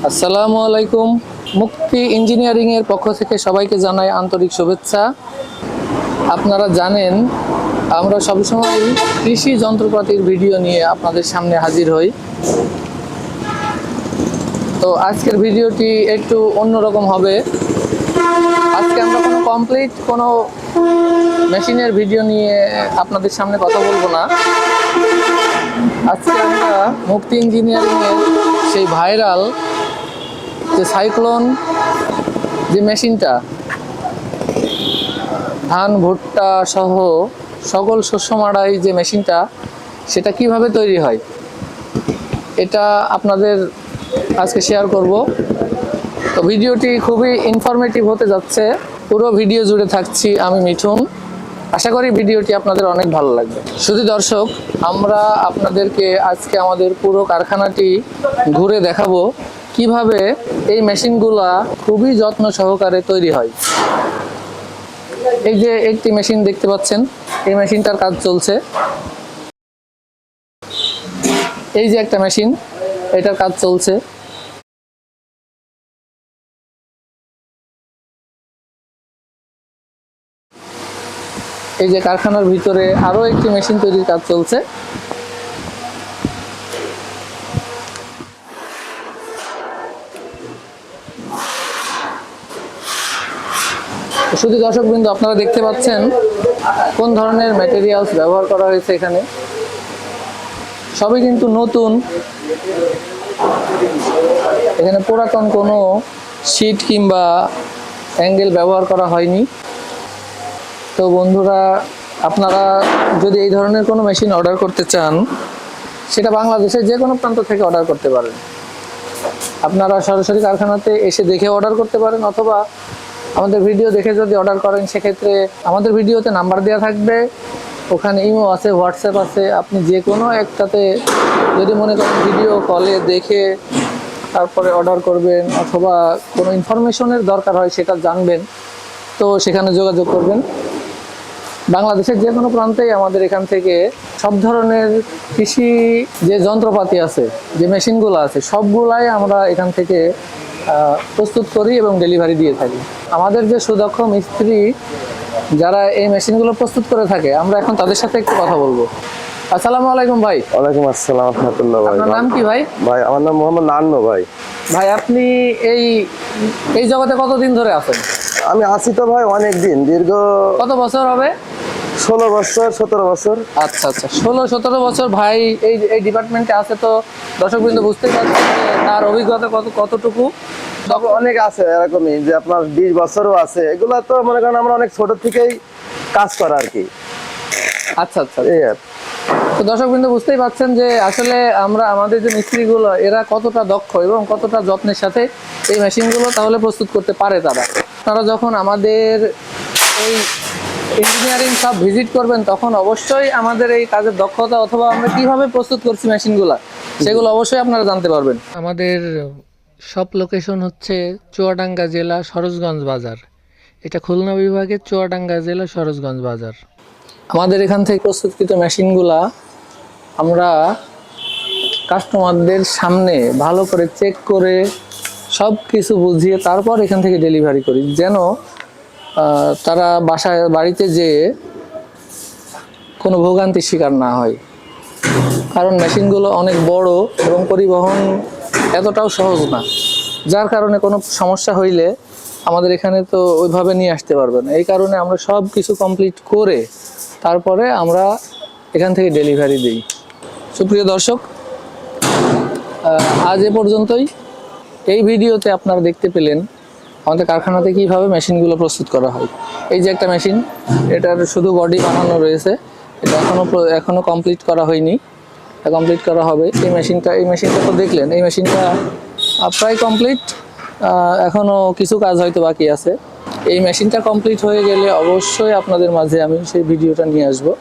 আসসালামু আলাইকুম। মুক্তি ইঞ্জিনিয়ারিং এর পক্ষ থেকে সবাইকে জানাই আন্তরিক শুভেচ্ছা। আপনারা জানেন আমরা সবসময় কৃষি যন্ত্রপাতির ভিডিও নিয়ে আপনাদের সামনে হাজির হই। তো আজকের ভিডিওটি একটু অন্যরকম হবে। আজকে আমরা কোনো মেশিনের ভিডিও নিয়ে আপনাদের সামনে কথা বলবো না। আজকে আমরা মুক্তি ইঞ্জিনিয়ারিং এর সেই ভাইরাল যে সাইক্লোন যে মেশিনটা ধান ভুট্টা সহ সকল শস্য মাড়াই যে মেশিনটা, সেটা কিভাবে তৈরি হয় এটা আপনাদের আজকে শেয়ার করব। তো ভিডিওটি খুবই ইনফরমেটিভ হতে যাচ্ছে। পুরো ভিডিও জুড়ে থাকছি আমি মিঠুন। আশা করি ভিডিওটি আপনাদের অনেক ভালো লাগবে। শুধু দর্শক, আমরা আপনাদেরকে আজকে আমাদের পুরো কারখানাটি ঘুরে দেখাবো কিভাবে এই মেশিনগুলা খুবই যত্ন সহকারে তৈরি হয়। এই যে একটি মেশিন দেখতে পাচ্ছেন, এই মেশিনটার কাজ চলছে। এই যে একটা মেশিন, এটার কাজ চলছে। এই যে কারখানার ভিতরে আরো একটি মেশিন তৈরির কাজ চলছে। শুধু দর্শকবৃন্দ, আপনারা দেখতে পাচ্ছেন কোন ধরনের ম্যাটেরিয়ালস ব্যবহার করা হয়েছে এখানে। সবই কিন্তু নতুন। এখানে পুরাতন কোনো শীট কিংবা অ্যাঙ্গেল ব্যবহার করা হয়নি। তো বন্ধুরা, আপনারা যদি এই ধরনের কোনো মেশিন অর্ডার করতে চান, সেটা বাংলাদেশের যে কোনো প্রান্ত থেকে অর্ডার করতে পারেন। আপনারা সরাসরি কারখানাতে এসে দেখে অর্ডার করতে পারেন, অথবা আমাদের ভিডিও দেখে যদি অর্ডার করেন, সেক্ষেত্রে আমাদের ভিডিওতে নাম্বার দেওয়া থাকবে, ওখানে ইমো আছে, হোয়াটসঅ্যাপ আছে। আপনি যে কোনো একটাতে যদি মনে করেন ভিডিও কলে দেখে তারপরে অর্ডার করবেন, অথবা কোনো ইনফরমেশনের দরকার হয় সেটা জানবেন, তো সেখানে যোগাযোগ করবেন। বাংলাদেশের যে কোনো প্রান্তেই আমাদের এখান থেকে সব ধরনের কৃষি যে যন্ত্রপাতি আছে, যে মেশিনগুলো আছে, সবগুলাই আমরা এখান থেকে প্রস্তুত করি এবং ডেলিভারি দিয়ে থাকি। আমাদের যে সুদক্ষ মিস্ত্রি যারা এই মেশিনগুলো প্রস্তুত করে থাকে, আমরা এখন তাদের সাথে একটু কথা বলবো। আসসালামু আলাইকুম ভাই। ওয়ালাইকুম আসসালাম রাহমাতুল্লাহ। ভাই, আপনার নাম কি ভাই? ভাই আমার নাম মোহাম্মদ নান্নু। ভাই ভাই, আপনি এই জগতে কতদিন ধরে আছেন? আমি আছি তো ভাই অনেক দিন, দীর্ঘ কত বছর হবে? 16 বছর 17 বছর। আচ্ছা আচ্ছা, 16-17 বছর ভাই এই ডিপার্টমেন্টে আছে। তো দর্শকবৃন্দ বুঝতে পারছেন তার অভিজ্ঞতা কতটুকু। অনেক আছে এরকমই, যে আপনার 20 বছরও আছে। এগুলা তো মনে করেন আমরা অনেক ছোট থেকেই কাজ করা আর কি। আচ্ছা আচ্ছা। তো দর্শকবৃন্দ বুঝতেই পারছেন যে আসলে আমাদের যে মিস্ত্রিগুলো, এরা কতটা দক্ষ এবং কতটা যত্নের সাথে এই মেশিনগুলো তাহলে প্রস্তুত করতে পারে তারা। আপনারা যখন আমাদের এই ইঞ্জিনিয়ারিং সব ভিজিট করবেন, তখন অবশ্যই আমাদের এই কাজের দক্ষতা অথবা আমরা কিভাবে প্রস্তুত করছি মেশিনগুলো, সেগুলো অবশ্যই আপনারা জানতে পারবেন। আমাদের সব লোকেশন হচ্ছে চুয়াডাঙ্গা জেলা সরোজগঞ্জ বাজার। এটা খুলনা বিভাগের চুয়াডাঙ্গা জেলা সরোজগঞ্জ বাজার। আমাদের এখান থেকে প্রস্তুতকৃত মেশিনগুলা আমরা কাস্টমারদের সামনে ভালো করে চেক করে সব কিছু বুঝিয়ে তারপর এখান থেকে ডেলিভারি করি, যেন তারা বাড়িতে যেয়ে কোনো ভোগান্তির শিকার না হয়। কারণ মেশিনগুলো অনেক বড় এবং পরিবহন এতটাও সহজ না, যার কারণে কোনো সমস্যা হইলে আমাদের এখানে তো ওইভাবে নিয়ে আসতে পারবে না। এই কারণে আমরা সব কিছু কমপ্লিট করে তারপরে আমরা এখান থেকে ডেলিভারি দিই। সুপ্রিয় দর্শক, আজ এ পর্যন্তই। এই ভিডিওতে আপনারা দেখতে পেলেন আমাদের কারখানাতে কীভাবে মেশিনগুলো প্রস্তুত করা হয়। এই যে একটা মেশিন, এটার শুধু বডি বানানো রয়েছে, এটা এখনও কমপ্লিট করা হয়নি, এটা কমপ্লিট করা হবে। এই মেশিনটা তো দেখলেন, এই মেশিনটা প্রায় কমপ্লিট, এখনও কিছু কাজ হয়তো বাকি আছে। এই মেশিনটা কমপ্লিট হয়ে গেলে অবশ্যই আপনাদের মাঝে আমি সেই ভিডিওটা নিয়ে আসবো।